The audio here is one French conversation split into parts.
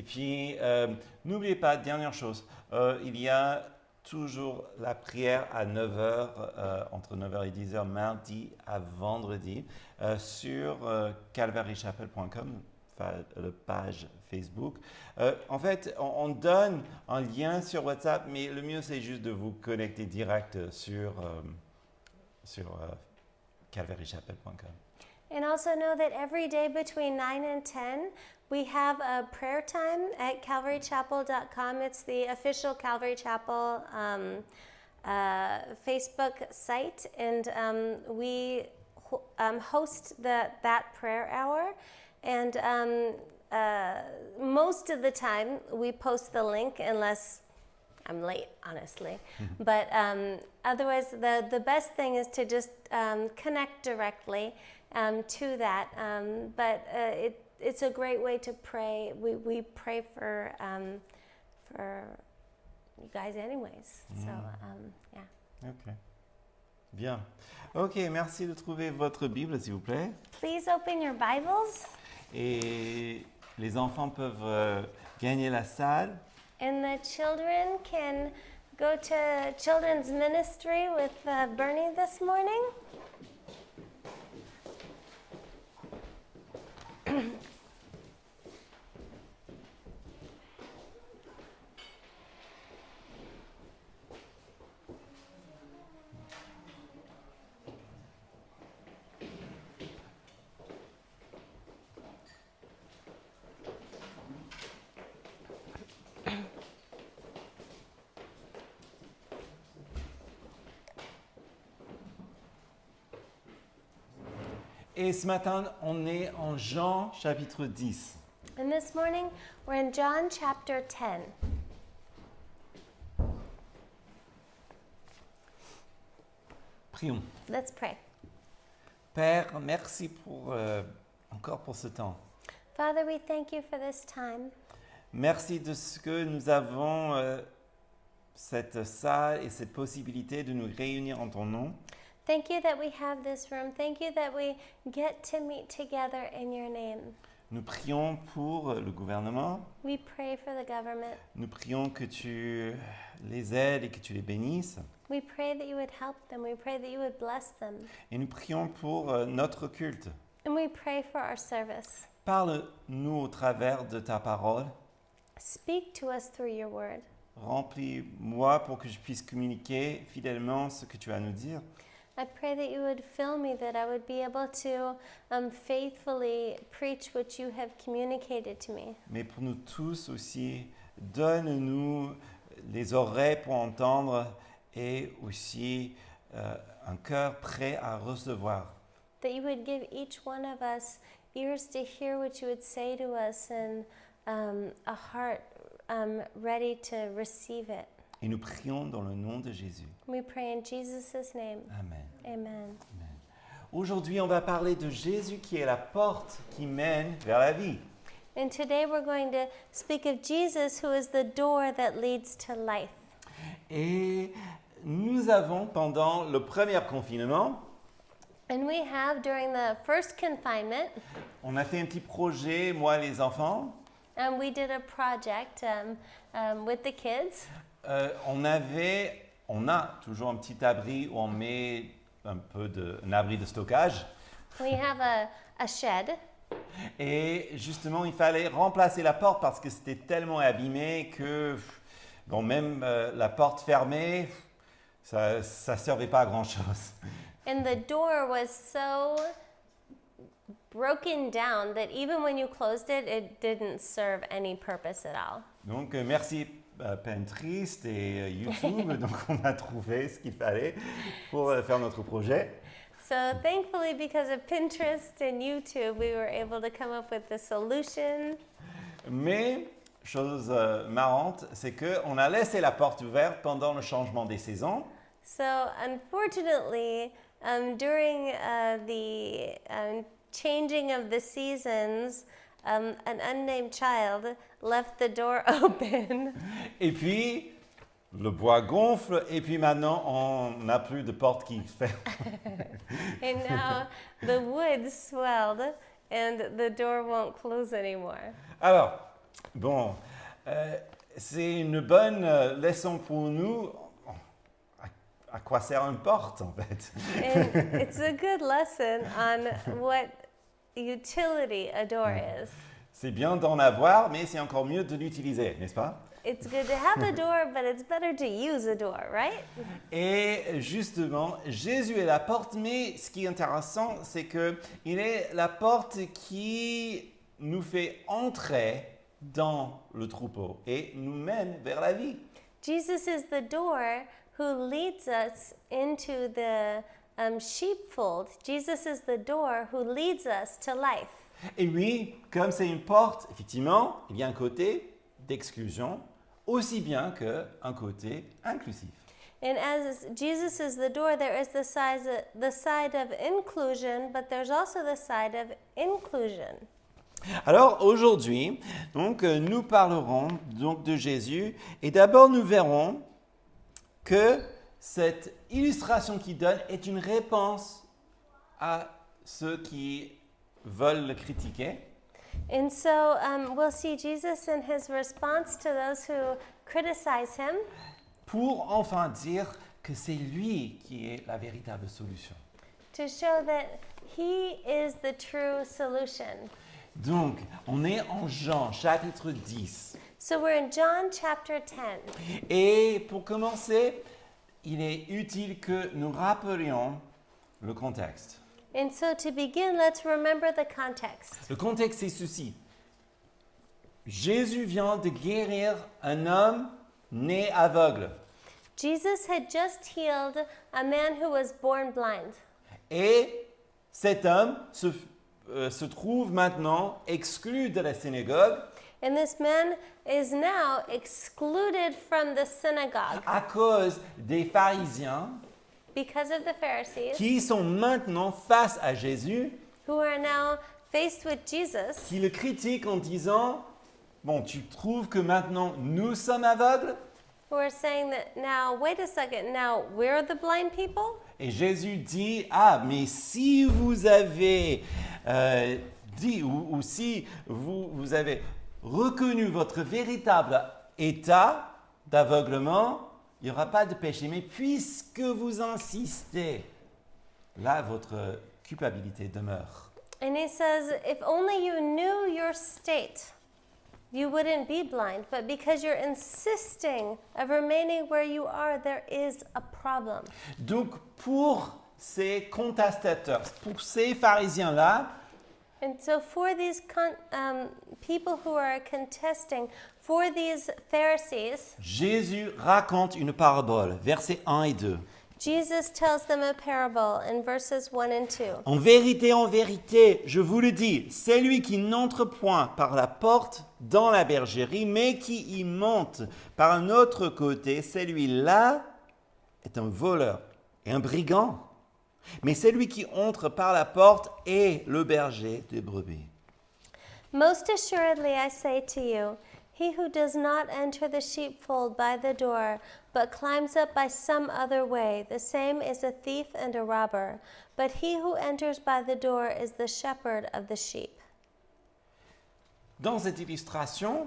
puis, n'oubliez pas, dernière chose, il y a toujours la prière à 9h, entre 9h et 10h, mardi à vendredi, sur calvarychapel.com, la page Facebook. En fait, on donne un lien sur WhatsApp, mais le mieux, c'est juste de vous connecter direct sur calvarychapel.com. And also know that every day between 9 and 10, we have a prayer time at calvarychapel.com. It's the official Calvary Chapel Facebook site, and we host that prayer hour. And most of the time, we post the link unless I'm late, honestly. But otherwise, the best thing is to just connect directly to that. But it's a great way to pray. We pray for you guys anyways. So, yeah. Ok. Bien. Ok, merci de trouver votre Bible, s'il vous plaît. Please open your Bibles. Et les enfants peuvent gagner la salle. And the children can go to children's ministry with Bernie this morning. Et ce matin, on est en Jean chapitre 10. And this morning, we're in John chapter 10. Prions. Let's pray. Père, merci encore pour ce temps. Father, we thank you for this time. Merci de ce que nous avons cette salle et cette possibilité de nous réunir en ton nom. Thank you that we have this room. Thank you that we get to meet together in your name. Nous prions pour le gouvernement. We pray for the government. Nous prions que tu les aides et que tu les bénisses. We pray that you would help them. We pray that you would bless them. Et nous prions pour notre culte. And we pray for our service. Parle-nous au travers de ta parole. Speak to us through your word. Remplis-moi pour que je puisse communiquer fidèlement ce que tu as à nous dire. I pray that you would fill me, that I would be able to faithfully preach what you have communicated to me. Mais pour nous tous aussi, donne-nous les oreilles pour entendre et aussi un cœur prêt à recevoir. That you would give each one of us ears to hear what you would say to us and a heart ready to receive it. Et nous prions dans le nom de Jésus. We pray in Jesus' name. Amen. Amen. Amen. Aujourd'hui, on va parler de Jésus qui est la porte qui mène vers la vie. And today we're going to speak of Jesus, who is the door that leads to life. Et nous avons, pendant le premier confinement, And we have, during the first confinement, on a fait un petit projet, moi et les enfants. we did a project with the kids. On a toujours un petit abri où on met un abri de stockage. We have a shed. Et justement, il fallait remplacer la porte parce que c'était tellement abîmé que, bon, même la porte fermée, ça servait pas à grand-chose. And the door was so broken down that even when you closed it, it didn't serve any purpose at all. Donc, merci Pinterest et YouTube. Donc, on a trouvé ce qu'il fallait pour faire notre projet. So thankfully, because of Pinterest and YouTube, we were able to come up with the solution. Mais, chose marrante, c'est qu'on a laissé la porte ouverte pendant le changement des saisons. So unfortunately, during the changing of the seasons, an unnamed child left the door open. Et puis, le bois gonfle et puis maintenant, on n'a plus de porte qui ferme. And now the wood swelled and the door won't close anymore. Alors, Bon, c'est une bonne leçon pour nous à quoi sert une porte en fait. And it's a good lesson on what utility a door is. C'est bien d'en avoir, mais c'est encore mieux de l'utiliser, n'est-ce pas? It's good to have a door, but it's better to use a door, right? Et justement, Jésus est la porte, mais ce qui est intéressant, c'est que il est la porte qui nous fait entrer dans le troupeau et nous mène vers la vie. Jesus is the door who leads us into the sheepfold. Jesus is the door who leads us to life. Et oui, comme c'est une porte, effectivement, il y a un côté d'exclusion, aussi bien qu'un côté inclusif. And as Jesus is the door, there is the side of inclusion, but there's also the side of inclusion. Alors aujourd'hui, donc nous parlerons donc de Jésus et d'abord nous verrons que cette illustration qu'il donne est une réponse à ceux qui veulent le critiquer. And so we'll see Jesus in his response to those who criticize him, Pour enfin dire que c'est lui qui est la véritable solution. to show that he is the true solution. Donc, on est en Jean, chapitre 10. So we're in John chapter 10. Et pour commencer, il est utile que nous rappelions le contexte. And so to begin, let's remember the context. Le contexte est ceci. Jésus vient de guérir un homme né aveugle. Jesus had just healed a man who was born blind. Et cet homme se trouve maintenant exclu de la synagogue And this man is now excluded from the synagogue à cause des pharisiens because of the Pharisees, qui sont maintenant face à Jésus, who are now faced with Jesus, qui le critiquent en disant « Bon, tu trouves que maintenant nous sommes aveugles ?» who are saying that now, wait a second, now we're the blind people? Et Jésus dit, ah, mais si vous avez dit, ou si vous avez reconnu votre véritable état d'aveuglement, il n'y aura pas de péché. Mais puisque vous insistez, là, votre culpabilité demeure. And he says, if only you knew your state, you wouldn't be blind. But because you're insisting of remaining where you are, there is a problem. Donc, pour ces contestateurs, pour ces pharisiens-là, And so for these people who are contesting, for these Pharisees, Jésus raconte une parabole, versets 1 et 2. Jesus tells them a parable in verses 1 and 2. En vérité, je vous le dis, celui qui n'entre point par la porte dans la bergerie, mais qui y monte par un autre côté, celui-là est un voleur et un brigand. Mais celui qui entre par la porte est le berger des brebis. Most assuredly I say to you, he who does not enter the sheepfold by the door, but climbs up by some other way, the same is a thief and a robber. But he who enters by the door is the shepherd of the sheep. Dans cette illustration,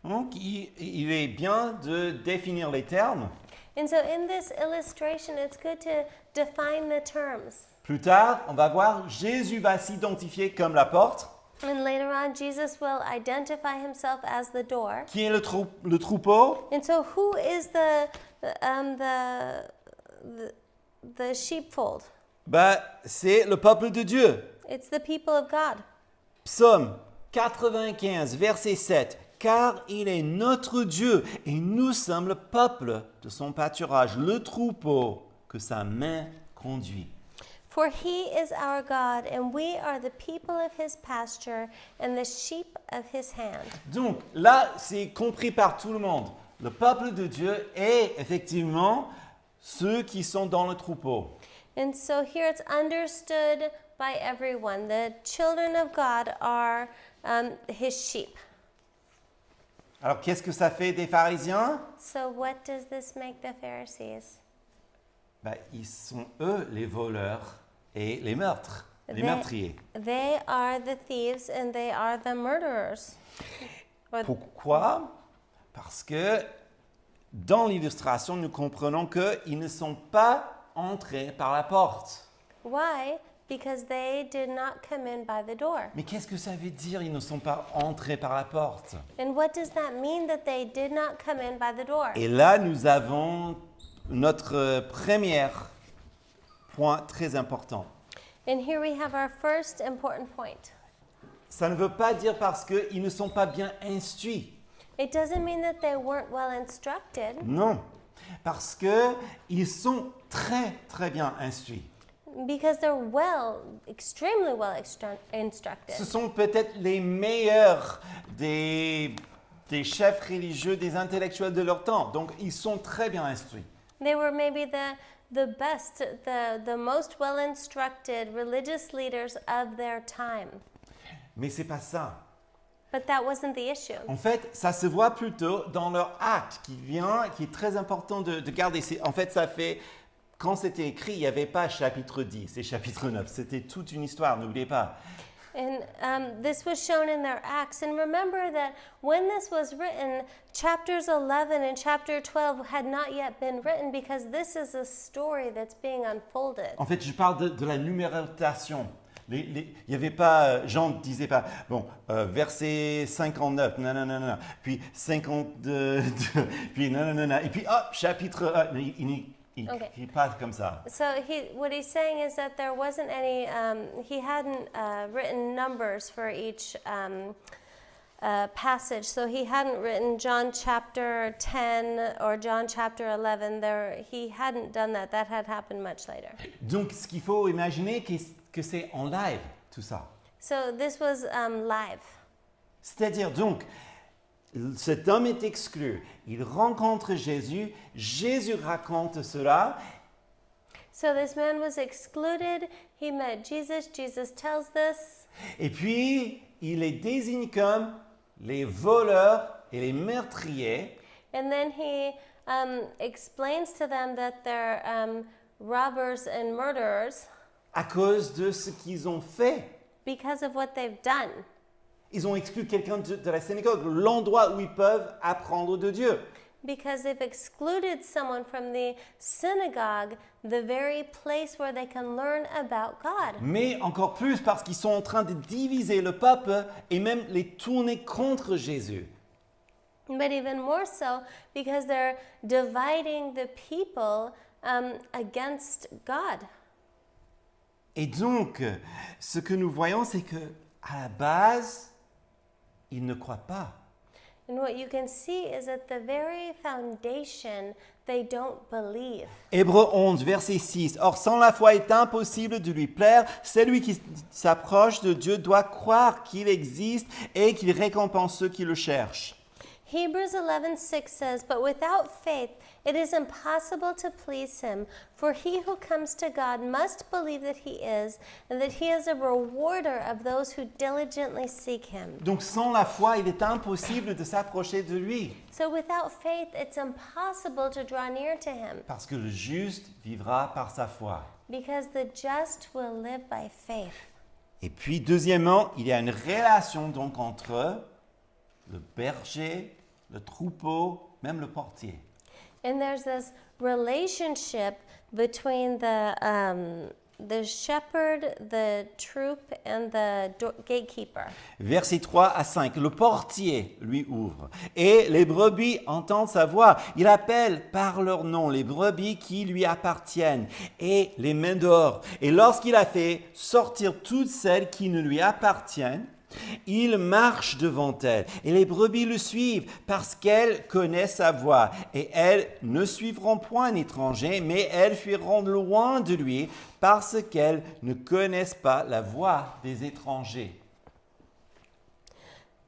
donc, il est bien de définir les termes. And so in this illustration, it's good to define the terms. Plus tard, on va voir, Jésus va s'identifier comme la porte. And later on, Jesus will identify himself as the door. Qui est le troupeau? And so who is the sheepfold? Bah, c'est le peuple de Dieu. It's the people of God. Psaume 95, verset 7. Car il est notre Dieu et nous sommes le peuple de son pâturage, le troupeau que sa main conduit. For he is our God, and we are the people of his pasture and the sheep of his hand. Donc là, c'est compris par tout le monde. Le peuple de Dieu est effectivement ceux qui sont dans le troupeau. And so here it's understood by everyone. The children of God are his sheep. Alors qu'est-ce que ça fait des pharisiens? So what does this make the Pharisees? Bah, ils sont eux les voleurs et les meurtriers. They are the thieves and they are the murderers. Or- Pourquoi? Parce que dans l'illustration, nous comprenons qu'ils ne sont pas entrés par la porte. Why? Because they did not come in by the door. Mais qu'est-ce que ça veut dire, ils ne sont pas entrés par la porte? And what does that mean that they did not come in by the door? Et là, nous avons notre premier point très important. And here we have our first important point. Ça ne veut pas dire parce qu'ils ne sont pas bien instruits. It doesn't mean that they weren't well instructed, Non, parce qu'ils sont très, très bien instruits. because they're extremely well instructed. Ce sont peut-être les meilleurs des chefs religieux, des intellectuels de leur temps. Donc, ils sont très bien instruits. They were maybe the best, the most well instructed religious leaders of their time. Mais c'est pas ça. But that wasn't the issue. En fait, ça se voit plutôt dans leur acte qui est très important de garder. En fait, ça fait, quand c'était écrit, il n'y avait pas chapitre 10 et chapitre 9. C'était toute une histoire, n'oubliez pas. And this was shown in their Acts. And remember that when this was written, chapters 11 and chapter 12 had not yet been written, because this is a story that's being unfolded. En fait, je parle de la numérotation. Il n'y avait pas, Jean ne disait pas, bon, verset 59, nanana, puis 52, puis nanana, et puis hop, chapitre 1. Il passe comme ça. So what he's saying is that there wasn't any, he hadn't written numbers for each passage. So he hadn't written John chapter 10 or John chapter 11. He hadn't done that. That had happened much later. Donc, ce qu'il faut imaginer, que c'est en live, tout ça. So this was live. C'est-à-dire, donc, cet homme est exclu. Il rencontre Jésus. Jésus raconte cela. So this man was excluded. He met Jesus. Jesus tells this. Et puis, il les désigne comme les voleurs et les meurtriers. And then he explains to them that they're robbers and murderers À cause de ce qu'ils ont fait. because of what they've done. Ils ont exclu quelqu'un de la synagogue, l'endroit où ils peuvent apprendre de Dieu. Because they've excluded someone from the synagogue, the very place where they can learn about God. Mais encore plus parce qu'ils sont en train de diviser le peuple et même les tourner contre Jésus. But even more so, because they're dividing the people against God. Et donc, ce que nous voyons, c'est que à la base, ils ne croient pas. And what you can see is at the very foundation, they don't believe. Hébreux 11, verset 6. Or, sans la foi, il est impossible de lui plaire. Celui qui s'approche de Dieu doit croire qu'il existe et qu'il récompense ceux qui le cherchent. Hebrews 11:6 says, "But without faith it is impossible to please him, for he who comes to God must believe that he is, and that he is a rewarder of those who diligently seek him." Donc, sans la foi, il est impossible de s'approcher de lui. So without faith it's impossible to draw near to him, Parce que le juste vivra par sa foi. because the just will live by faith. Et puis, deuxièmement, il y a une relation donc entre le berger, le troupeau, même le portier. And there's this relationship between the shepherd, the troop, and the gatekeeper. Versets 3 à 5. Le portier lui ouvre et les brebis entendent sa voix. Il appelle par leur nom les brebis qui lui appartiennent et les met dehors. Et lorsqu'il a fait sortir toutes celles qui ne lui appartiennent, il marche devant elles et les brebis le suivent parce qu'elles connaissent sa voix et elles ne suivront point un étranger, mais elles fuiront loin de lui parce qu'elles ne connaissent pas la voix des étrangers.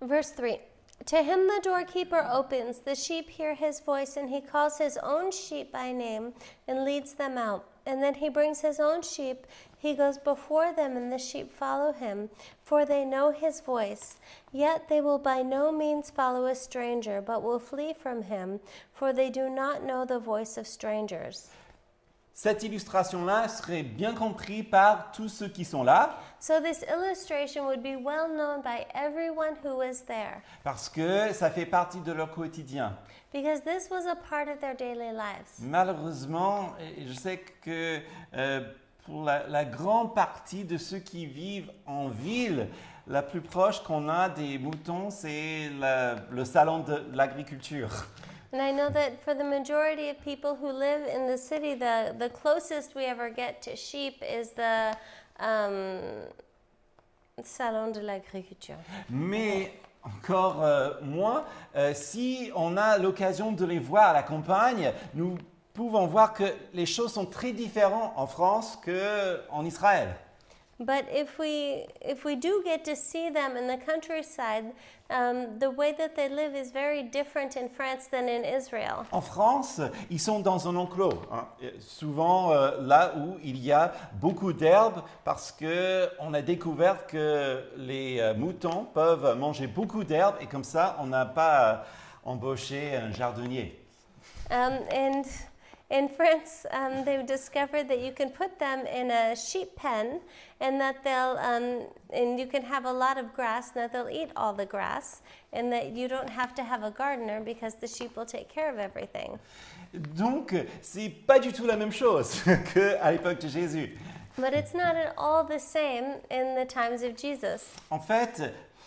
Verse 3. To him the doorkeeper opens, the sheep hear his voice, and he calls his own sheep by name and leads them out. And then he brings his own sheep, he goes before them, and the sheep follow him, for they know his voice. Yet they will by no means follow a stranger, but will flee from him, for they do not know the voice of strangers. cette illustration-là serait bien comprise par tous ceux qui sont là, So this illustration would be well known by everyone who was there, parce que ça fait partie de leur quotidien. because this was a part of their daily lives. Malheureusement, et je sais que pour la grande partie de ceux qui vivent en ville, la plus proche qu'on a des moutons, c'est le salon de l'agriculture. And I know that for the majority of people who live in the city, the closest we ever get to sheep is the Salon de l'agriculture. Mais encore moins, si on a l'occasion de les voir à la campagne, nous pouvons voir que les choses sont très différentes en France qu'en Israël. But if we do get to see them in the countryside, the way that they live is very different in France than in Israel. En France, ils sont dans un enclos, hein, souvent là où il y a beaucoup d'herbes, parce qu'on a découvert que les moutons peuvent manger beaucoup d'herbes et comme ça, on n'a pas embauché un jardinier. And in France, they've discovered that you can put them in a sheep pen, and that they'll and you can have a lot of grass, and that they'll eat all the grass, and that you don't have to have a gardener because the sheep will take care of everything. Donc, c'est pas du tout la même chose qu'à l'époque de Jésus. But it's not at all the same in the times of Jesus. En fait,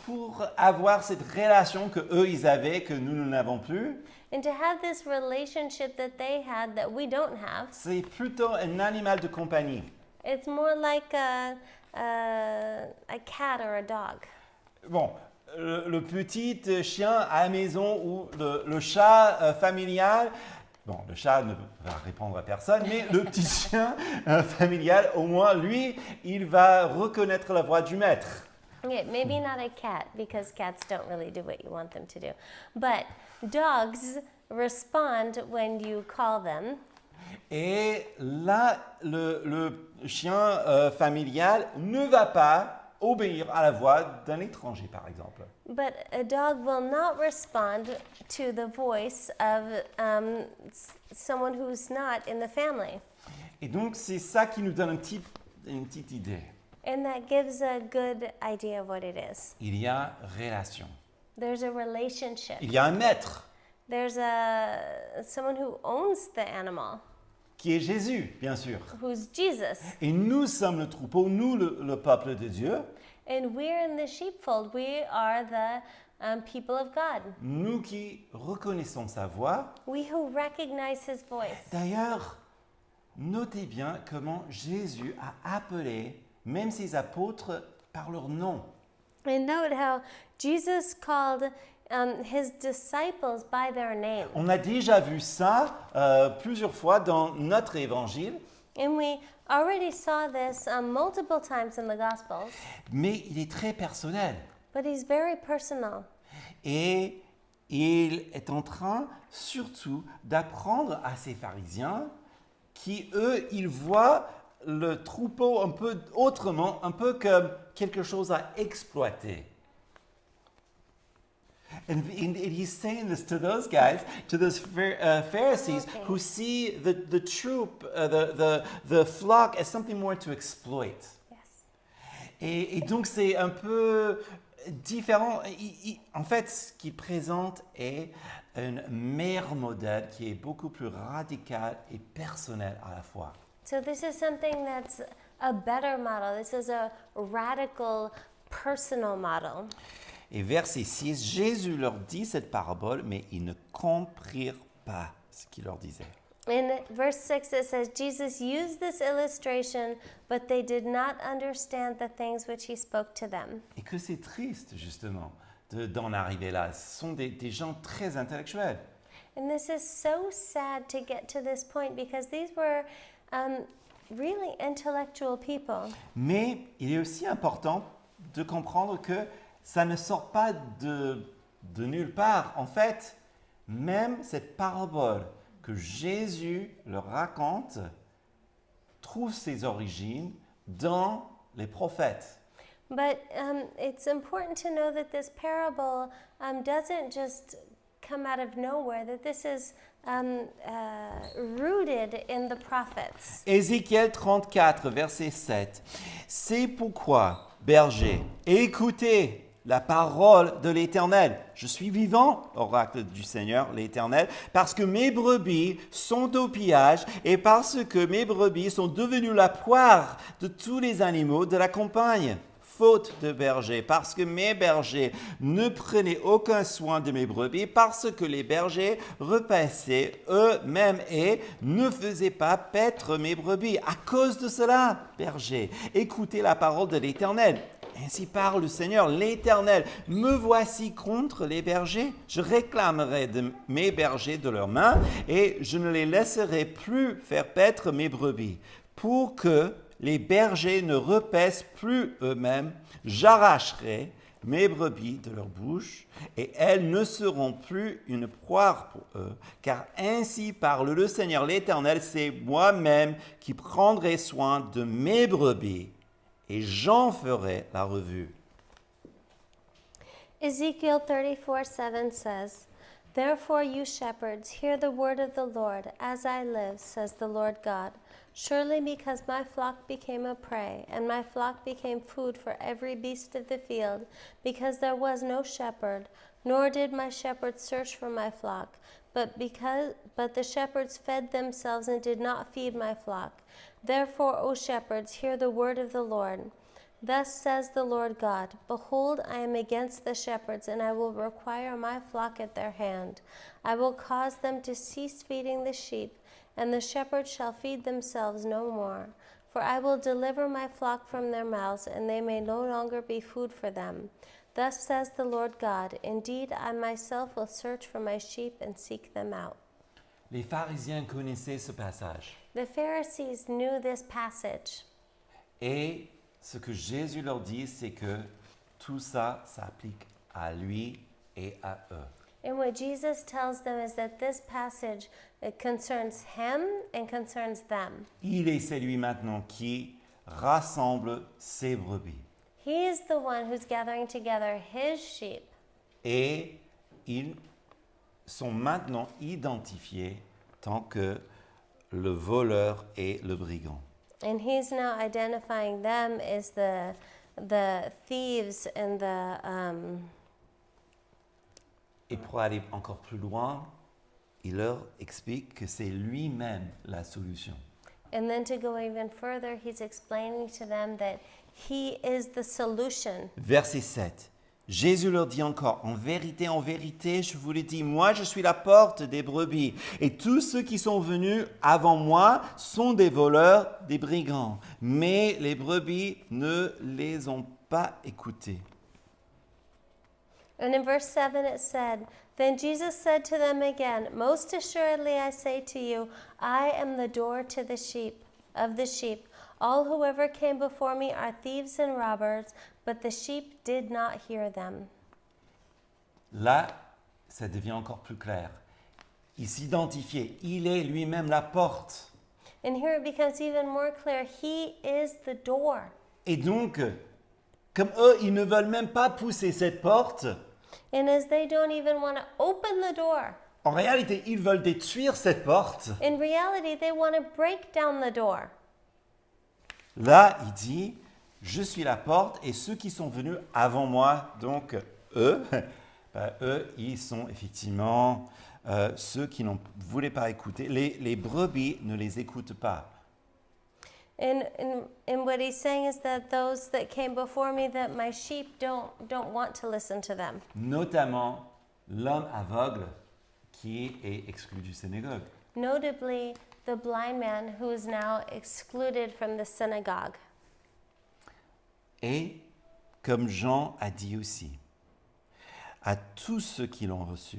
pour avoir cette relation que eux ils avaient, que nous n'avons plus, And to have this relationship that they had that we don't have, c'est plutôt un animal de compagnie. it's more like a cat or a dog. Bon, le petit chien à la maison ou le chat familial, bon, le chat ne va répondre à personne, mais le petit chien familial, au moins, lui, il va reconnaître la voix du maître. Okay, maybe not a cat because cats don't really do what you want them to do. But dogs respond when you call them. Et là, le chien familial ne va pas obéir à la voix d'un étranger, par exemple. But a dog will not respond to the voice of someone who's not in the family. Et donc, c'est ça qui nous donne une petite idée. And that gives a good idea of what it is. Il y a relation. There's a relationship. Il y a un maître, There's someone who owns the animal, qui est Jésus, bien sûr. who's Jesus. Et nous sommes le troupeau, nous, le peuple de Dieu. And we're in the sheepfold. We are the people of God. Nous qui reconnaissons sa voix. We who recognize his voice. D'ailleurs, notez bien comment Jésus a appelé même ses apôtres par leur nom. And note how Jesus called his disciples by their name. On a déjà vu ça plusieurs fois dans notre évangile, And we already saw this multiple times in the Gospels, mais il est très personnel. but he's very personal. Et il est en train surtout d'apprendre à ces pharisiens qui, eux, ils voient le troupeau un peu autrement, un peu comme quelque chose à exploiter. And he's saying this to those guys, to those Pharisees Okay. who see the troop, the flock as something more to exploit. Yes. Et donc c'est un peu différent. En fait, ce qu'il présente est un meilleur modèle qui est beaucoup plus radical et personnel à la fois. So this is something that's a better model. This is a radical, personal model. Et verset 6, Jésus leur dit cette parabole, mais ils ne comprirent pas ce qu'il leur disait. In verse 6, it says, Jesus used this illustration, but they did not understand the things which he spoke to them. Et que c'est triste, justement, d'en arriver là. Ce sont des gens très intellectuels. And this is so sad to get to this point because these were really intellectual people. Mais il est aussi important de comprendre que ça ne sort pas de nulle part. En fait, même cette parabole que Jésus leur raconte trouve ses origines dans les prophètes. But it's important to know that this parable doesn't just come out of nowhere, that this is rooted in the prophets. Ézéchiel 34, verset 7. C'est pourquoi, berger, écoutez la parole de l'Éternel. Je suis vivant, oracle du Seigneur, l'Éternel, parce que mes brebis sont au pillage et parce que mes brebis sont devenues la poire de tous les animaux de la campagne. Faute de berger, parce que mes bergers ne prenaient aucun soin de mes brebis, parce que les bergers repassaient eux-mêmes et ne faisaient pas paître mes brebis. À cause de cela, berger, écoutez la parole de l'Éternel. Ainsi parle le Seigneur, l'Éternel. Me voici contre les bergers. Je réclamerai de mes bergers de leurs mains et je ne les laisserai plus faire paître mes brebis. Pour que les bergers ne repaissent plus eux-mêmes, j'arracherai mes brebis de leur bouche et elles ne seront plus une poire pour eux. Car ainsi parle le Seigneur, l'Éternel, c'est moi-même qui prendrai soin de mes brebis. Et j'en ferai la revue. Ezekiel 34:7 says, Therefore you shepherds, hear the word of the Lord, as I live, says the Lord God. Surely because my flock became a prey, and my flock became food for every beast of the field, because there was no shepherd, nor did my shepherds search for my flock, but the shepherds fed themselves and did not feed my flock. Therefore, O shepherds, hear the word of the Lord. Thus says the Lord God, Behold, I am against the shepherds, and I will require my flock at their hand. I will cause them to cease feeding the sheep, and the shepherds shall feed themselves no more. For I will deliver my flock from their mouths, and they may no longer be food for them. Thus says the Lord God, Indeed, I myself will search for my sheep and seek them out. Les pharisiens connaissaient ce passage. The Pharisees knew this passage. Et ce que Jésus leur dit, c'est que tout ça s'applique à lui et à eux. And what Jesus tells them is that this passage, it concerns him and concerns them. Il est celui maintenant qui rassemble ses brebis. He is the one who's gathering together his sheep. Et ils sont maintenant identifiés tant que le voleur et le brigand. And he's now identifying them as the thieves and Et pour aller encore plus loin, il leur explique que c'est lui-même la solution. And then to go even further, he's explaining to them that he is the solution. Verset 7. Jésus leur dit encore, en vérité, je vous le dis, moi je suis la porte des brebis, et tous ceux qui sont venus avant moi sont des voleurs, des brigands, mais les brebis ne les ont pas écoutés. And in verse 7 it said, Then Jesus said to them again, Most assuredly I say to you, I am the door to the sheep, of the sheep. All who ever came before me are thieves and robbers, but the sheep did not hear them. Là, ça devient encore plus clair. Il s'identifiait, il est lui-même la porte. And here it becomes even more clear, he is the door. Et donc, comme eux, ils ne veulent même pas pousser cette porte, And as they don't even want to open the door, en réalité, ils veulent détruire cette porte. in reality, they want to break down the door. Là, il dit, je suis la porte et ceux qui sont venus avant moi, donc eux, eux, ils sont effectivement ceux qui ne voulaient pas écouter. Les brebis ne les écoutent pas. And what he's saying is that those that came before me, that my sheep don't want to listen to them. Notamment l'homme aveugle qui est exclu du synagogue. Notably, the blind man who is now excluded from the synagogue. Et comme Jean a dit aussi, à tous ceux qui l'ont reçu,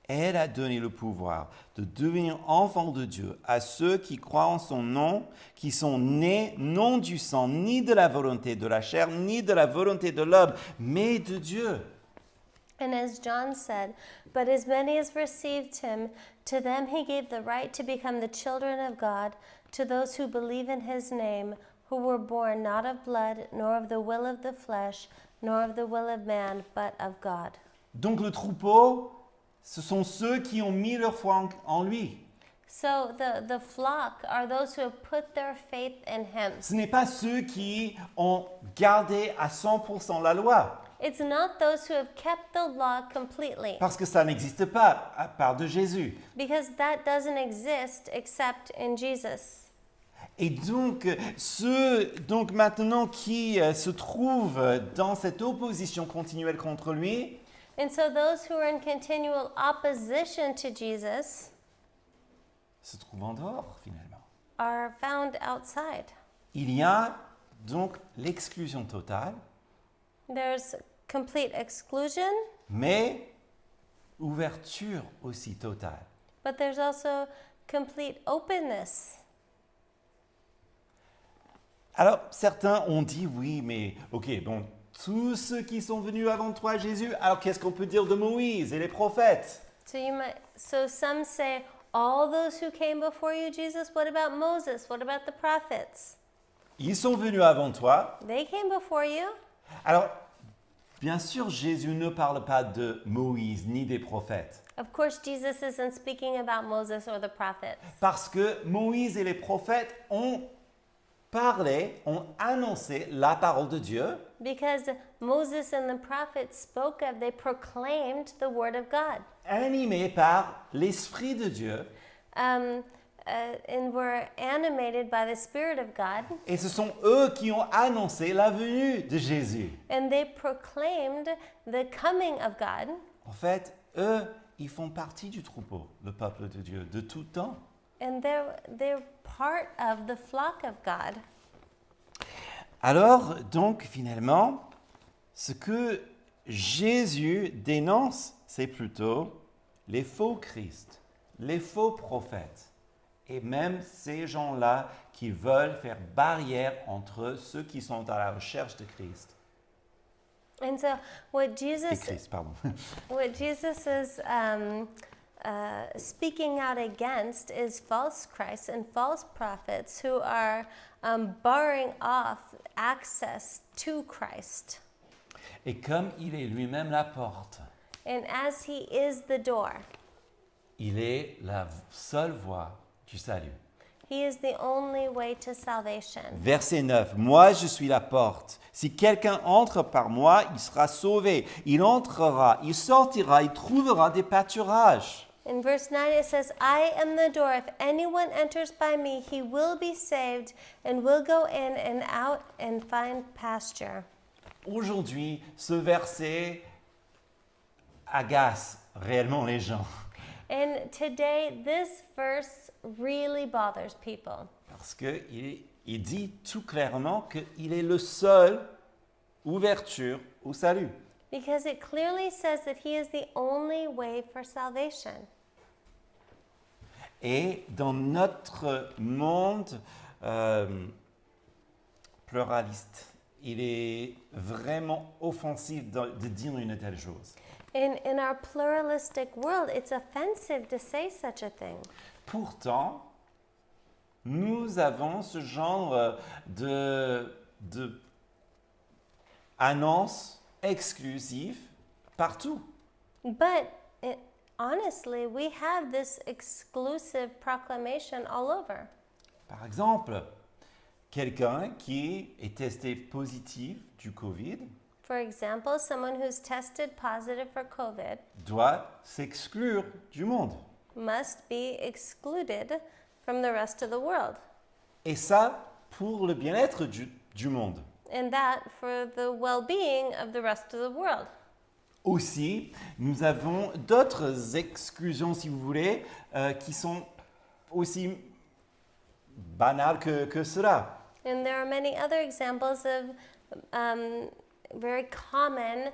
elle a donné le pouvoir de devenir enfants de Dieu à ceux qui croient en son nom, qui sont nés non du sang, ni de la volonté de la chair, ni de la volonté de l'homme, mais de Dieu. And as John said, but as many as received him, to them he gave the right to become the children of God, to those who believe in his name, who were born not of blood, nor of the will of the flesh, nor of the will of man, but of God. Donc le troupeau ce sont ceux qui ont mis leur foi en lui. So the flock are those who have put their faith in him. Ce n'est pas ceux qui ont gardé à 100% la loi, It's not those who have kept the law completely, parce que ça n'existe pas à part de Jésus. because that doesn't exist except in Jesus. Et donc, ceux maintenant qui se trouvent dans cette opposition continuelle contre lui, And so those who are in continual opposition to Jesus se trouvent en dehors finalement. are found outside. Il y a donc l'exclusion totale, There's complete exclusion, mais ouverture aussi totale. but there's also complete openness. Alors, certains ont dit, oui, mais ok, bon, tous ceux qui sont venus avant toi, Jésus, alors qu'est-ce qu'on peut dire de Moïse et les prophètes? So some say, all those who came before you, Jesus, what about Moses? What about the prophets? Ils sont venus avant toi. They came before you. Alors, bien sûr, Jésus ne parle pas de Moïse ni des prophètes, Of course, Jesus isn't speaking about Moses or the prophets, parce que Moïse et les prophètes ont parlé, ont annoncé la parole de Dieu, because Moses and the prophets spoke of, they proclaimed the word of God. animés par l'Esprit de Dieu, And were animated by the Spirit of God, et ce sont eux qui ont annoncé la venue de Jésus. and they proclaimed the coming of God. En fait, eux, ils font partie du troupeau, le peuple de Dieu, de tout temps. And they're part of the flock of God. Alors, donc, finalement, ce que Jésus dénonce, c'est plutôt les faux Christ, les faux prophètes, et même ces gens-là qui veulent faire barrière entre ceux qui sont à la recherche de Christ. And so what Et Jesus Christ, pardon. is speaking out against is false Christs and false prophets who are barring off access to Christ. Et comme il est lui-même la porte, And as he is the door, il est la seule voie du salut. he is the only way to salvation. Verset 9. Moi, je suis la porte. Si quelqu'un entre par moi, il sera sauvé. Il entrera, il sortira, il trouvera des pâturages. In verse 9 it says, I am the door. If anyone enters by me, he will be saved and will go in and out and find pasture. Aujourd'hui, ce verset agace réellement les gens. And today, this verse really bothers people Parce qu'il dit tout clairement qu'il est le seul ouverture au salut. because it clearly says that he is the only way for salvation. Et dans notre monde pluraliste, il est vraiment offensif de dire une telle chose. In our pluralistic world, it's offensive to say such a thing. Pourtant, nous avons ce genre de annonce exclusive partout. But honestly, we have this exclusive proclamation all over. Par exemple, quelqu'un qui est testé positif du Covid For example, someone who's tested positive for COVID doit s'exclure du monde. must be excluded from the rest of the world. Et ça, pour le bien-être du monde. And that for the well-being of the rest of the world. Aussi, nous avons d'autres exclusions, si vous voulez, qui sont aussi banales que cela. And there are many other examples of very common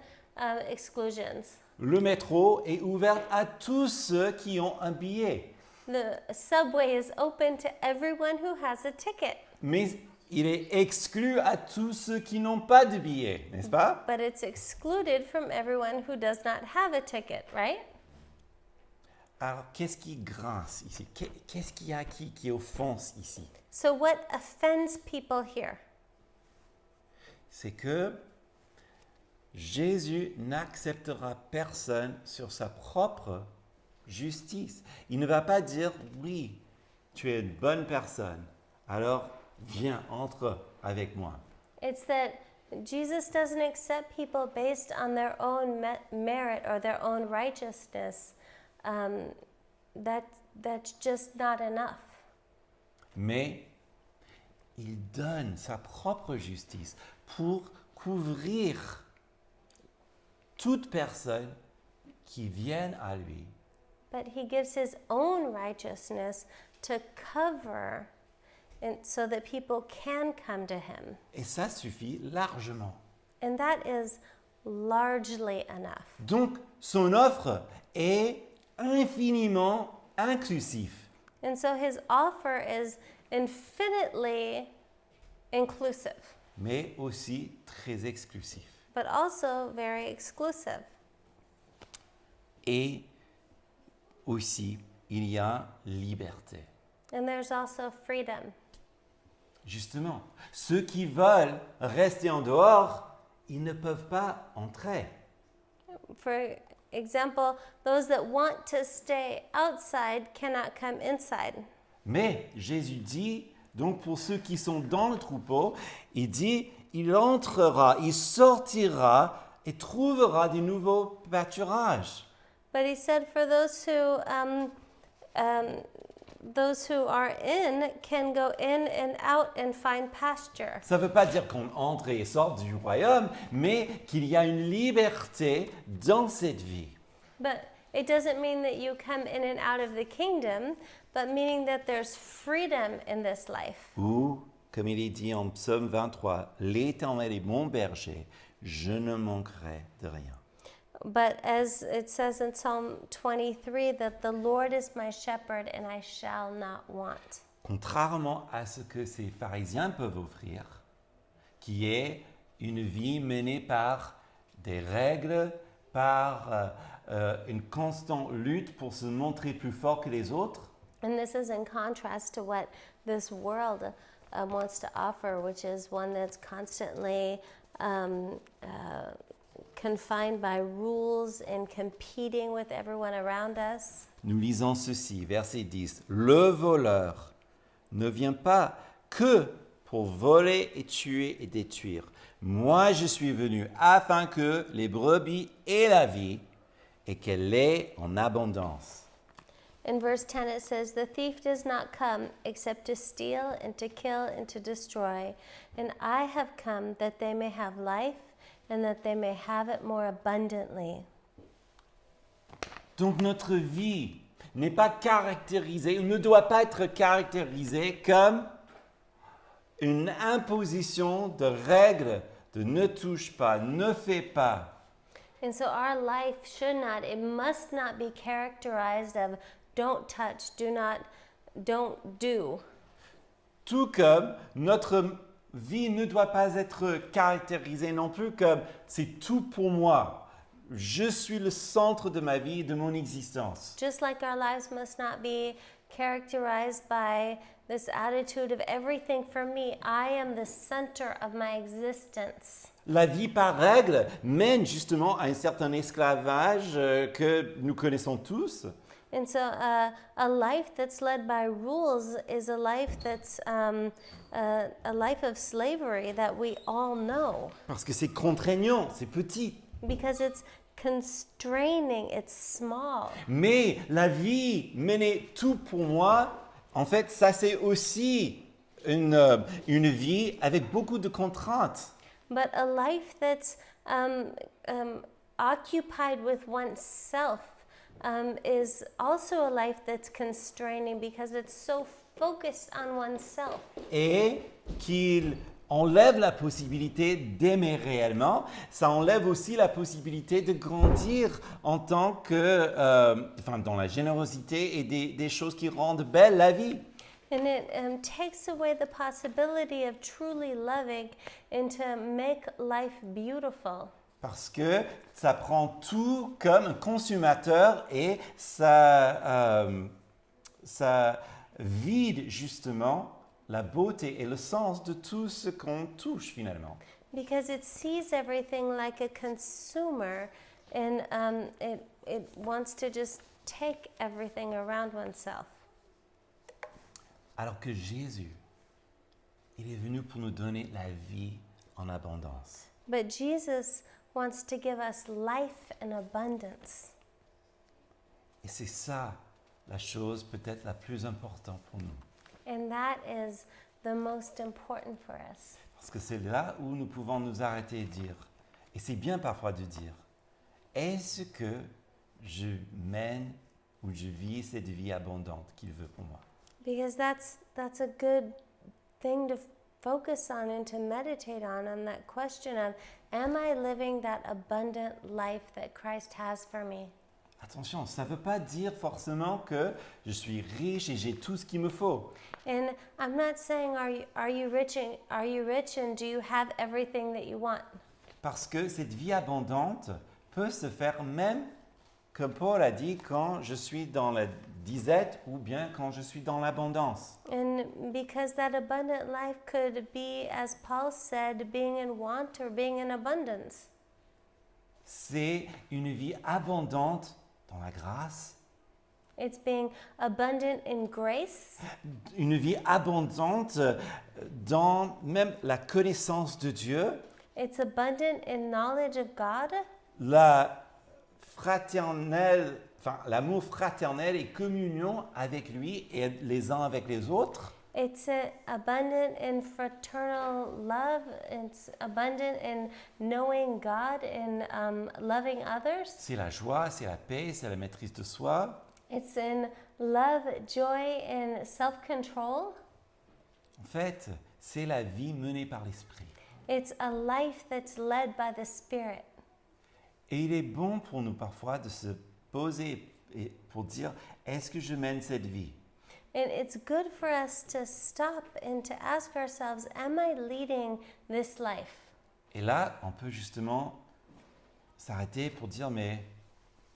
exclusions. Le métro est ouvert à tous ceux qui ont un billet, The subway is open to everyone who has a ticket, mais il est exclu à tous ceux qui n'ont pas de billet, n'est-ce pas? but it's excluded from everyone who does not have a ticket, right? Alors, qu'est-ce qui grince ici? Qu'est-ce qu'il y a qui offense ici? So what offends people here? C'est que Jésus n'acceptera personne sur sa propre justice. Il ne va pas dire, oui, tu es une bonne personne, alors viens, entre avec moi. It's that Jesus doesn't accept people based on their own merit or their own righteousness. That's just not enough. Mais il donne sa propre justice pour couvrir toute personne qui vienne à lui. But he gives his own righteousness to cover and so that people can come to him. Et ça suffit largement. And that is largely enough. Donc, son offre est infiniment inclusive. And so his offer is infinitely inclusive, Mais aussi très exclusif. but also very exclusive. Et aussi, il y a liberté. And there's also freedom. Justement, ceux qui veulent rester en dehors, ils ne peuvent pas entrer. For example, those that want to stay outside cannot come inside. Mais Jésus dit, donc pour ceux qui sont dans le troupeau, il dit, il entrera, il sortira et trouvera des nouveaux pâturages. But he said for those who are in can go in and out and find pasture. Ça ne veut pas dire qu'on entre et sort du royaume, mais qu'il y a une liberté dans cette vie. But it doesn't mean that you come in and out of the kingdom, but meaning that there's freedom in this life. Ou, comme il est dit en Psaume 23, l'Éternel est mon berger, je ne manquerai de rien. But as it says in Psalm 23, that the Lord is my shepherd and I shall not want. Contrairement à ce que ces pharisiens peuvent offrir, qui est une vie menée par des règles, par une constante lutte pour se montrer plus fort que les autres, And this is in contrast to what this world wants to offer, which is one that's constantly confined by rules and competing with everyone around us. nous lisons ceci, verset 10. Le voleur ne vient pas que pour voler et tuer et détruire. Moi, je suis venu afin que les brebis aient la vie et qu'elle l'ait en abondance. In verse 10 it says, "The thief does not come except to steal and to kill and to destroy. And I have come that they may have life and that they may have it more abundantly." Donc notre vie n'est pas caractérisée, ou ne doit pas être caractérisée comme une imposition de règles de ne touche pas, ne fais pas. And so our life it must not be characterized of don't touch, don't do. Tout comme notre vie ne doit pas être caractérisée non plus comme c'est tout pour moi. Je suis le centre de ma vie, de mon existence. Just like our lives must not be characterized by this attitude of everything for me. I am the center of my existence. La vie par règle mène justement à un certain esclavage que nous connaissons tous. And so a life that's led by rules is a life that's a life of slavery that we all know. Parce que c'est contraignant, c'est petit. Because it's constraining, it's small. Mais la vie menée tout pour moi, en fait, ça c'est aussi une vie avec beaucoup de contraintes. But a life that's occupied with oneself is also a life that's constraining because it's so focused on oneself. Et qu'il enlève la possibilité d'aimer réellement, ça enlève aussi la possibilité de grandir en tant que, dans la générosité et des choses qui rendent belle la vie. And it takes away the possibility of truly loving and to make life beautiful. Parce que ça prend tout comme un consommateur et ça vide justement la beauté et le sens de tout ce qu'on touche finalement. Because it sees everything like a consumer and it wants to just take everything around oneself. Alors que Jésus, il est venu pour nous donner la vie en abondance. But Jesus wants to give us life in abundance. Et c'est ça la chose peut-être la plus importante pour nous. And that is the most important for us. Parce que c'est là où nous pouvons nous arrêter et dire, et c'est bien parfois de dire, est-ce que je mène ou je vis cette vie abondante qu'il veut pour moi? Because that's a good thing to focus on and to meditate on that question of, am I living that abundant life that Christ has for me? Attention, ça ne veut pas dire forcément que je suis riche et j'ai tout ce qu'il me faut. And I'm not saying are you rich and do you have everything that you want? Parce que cette vie abondante peut se faire même, comme Paul a dit, quand je suis dans la disette ou bien quand je suis dans l'abondance. And because that abundant life could be, as Paul said, being in want or being in abundance. C'est une vie abondante dans la grâce, It's being abundant in grace. une vie abondante dans même la connaissance de Dieu, It's abundant in knowledge of God. la fraternelle, enfin, l'amour fraternel et communion avec lui et les uns avec les autres. It's abundant in fraternal love. It's abundant in knowing God and loving others. C'est la joie, c'est la paix, c'est la maîtrise de soi. It's in love, joy, and self-control. En fait, c'est la vie menée par l'Esprit. It's a life that's led by the Spirit. Et il est bon pour nous parfois de se poser et pour dire, est-ce que je mène cette vie? And it's good for us to stop and to ask ourselves, am I leading this life? Et là, on peut justement s'arrêter pour dire, mais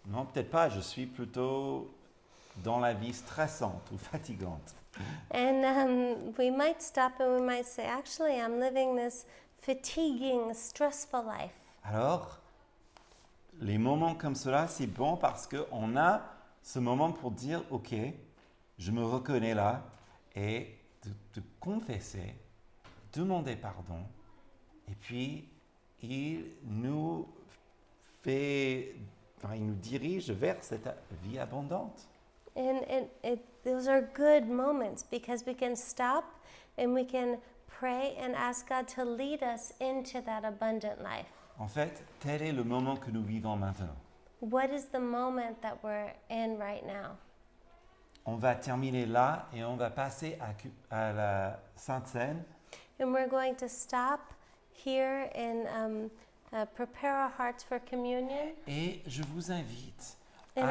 non, peut-être pas, je suis plutôt dans la vie stressante ou fatigante. And we might stop and we might say, actually, I'm living this fatiguing, stressful life. Alors, les moments comme cela, c'est bon parce qu'on a ce moment pour dire, ok, je me reconnais là, et de confesser, demander pardon, et puis il nous dirige vers cette vie abondante. And those are good moments because we can stop and we can pray and ask God to lead us into that abundant life. En fait, tel est le moment que nous vivons maintenant. What is the moment that we're in right now? On va terminer là et on va passer à la Sainte Seine. And we're going to stop here and prepare our hearts for communion. Et je vous invite And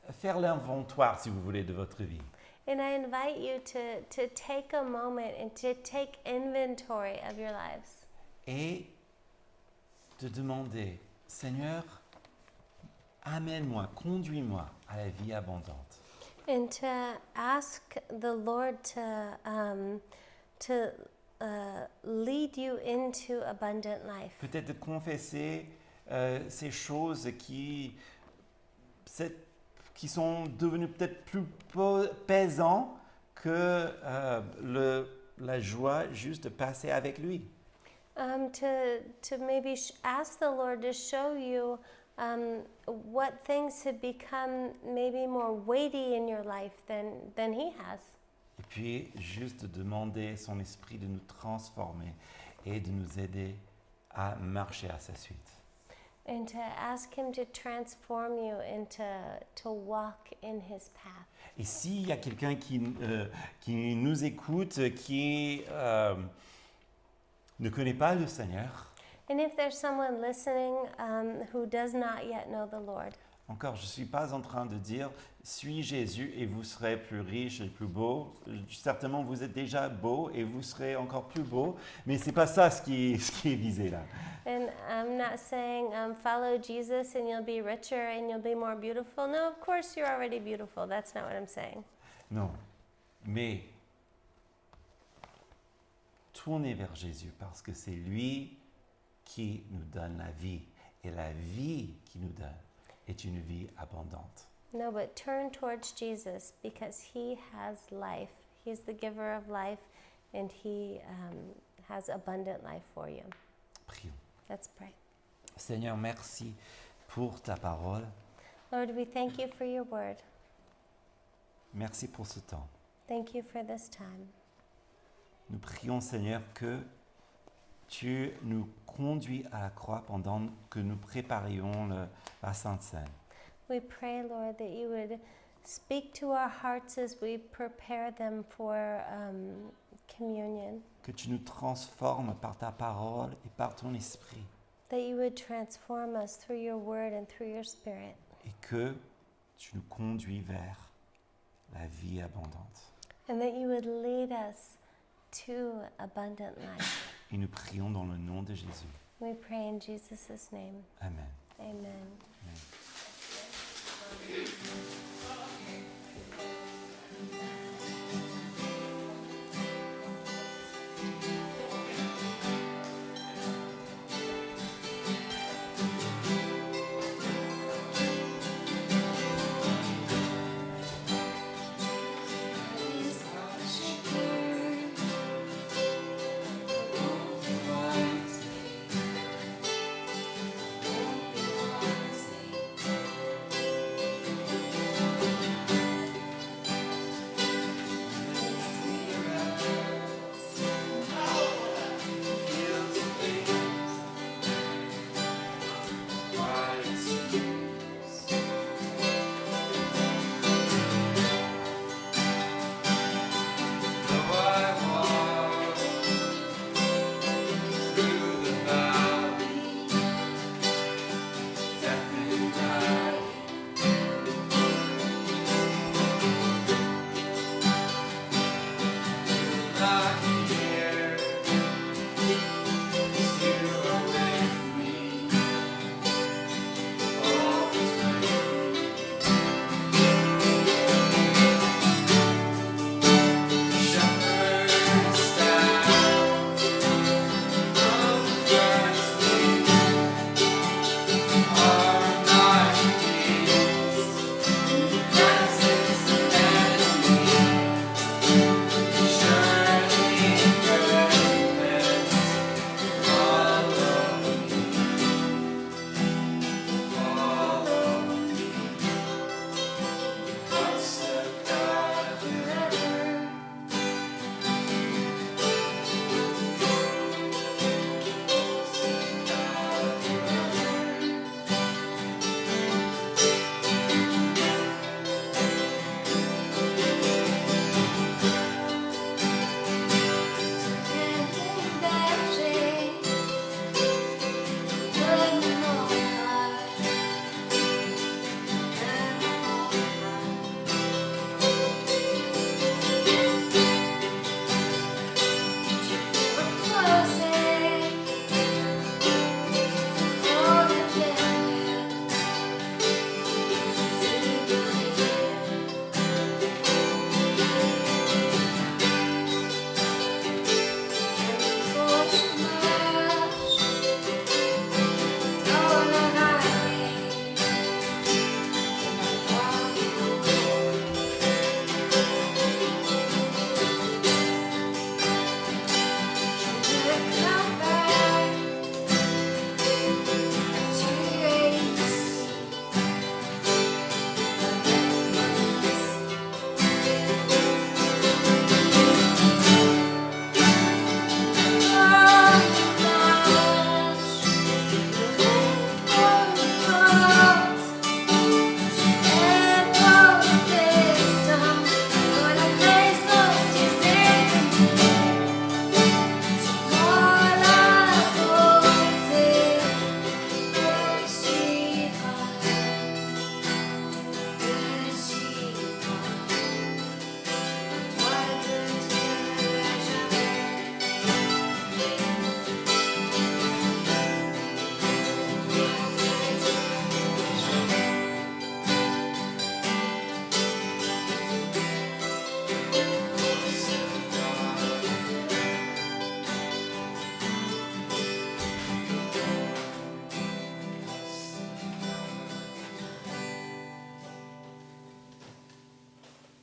à faire l'inventoire, si vous voulez, de votre vie. And I invite you to take a moment and to take inventory of your lives. Et de demander, Seigneur, amène-moi, conduis-moi à la vie abondante. And to ask the Lord to lead you into abundant life. Peut-être de confesser ces choses qui sont devenues peut-être plus pesantes que la joie juste de passer avec lui. To maybe ask the Lord to show you what things have become maybe more weighty in your life than He has. Et puis juste de demander à son esprit de nous transformer et de nous aider à marcher à sa suite. And to ask Him to transform you and to walk in His path. Et s'il y a quelqu'un qui nous écoute, qui ne connaît pas le Seigneur, And if there's someone listening who does not yet know the Lord, encore, je ne suis pas en train de dire « Suis Jésus et vous serez plus riche et plus beau ». Certainement, vous êtes déjà beau et vous serez encore plus beau, mais ce n'est pas ça ce qui est visé là. and I'm not saying follow Jesus and you'll be richer and you'll be more beautiful. No, of course you're already beautiful. That's not what I'm saying. Non, mais tournez vers Jésus parce que c'est lui qui nous donne la vie et la vie qui nous donne. est une vie abondante. No, but turn towards Jesus because he has life. He's the giver of life and he has abundant life for you. Prions. Let's pray. Seigneur, merci pour ta parole. Lord, we thank you for your word. Merci pour ce temps. Thank you for this time. Nous prions, Seigneur, que tu nous conduis à la croix pendant que nous préparions la Sainte Seine. We pray, Lord, that you would speak to our hearts as we prepare them for communion, Que tu nous transformes par ta parole et par ton esprit. that you would transform us through your word and through your spirit, Et que tu nous conduis vers la vie abondante. and that you would lead us to abundant life. Et nous prions dans le nom de Jésus. We pray in Jesus' name. Amen. Amen.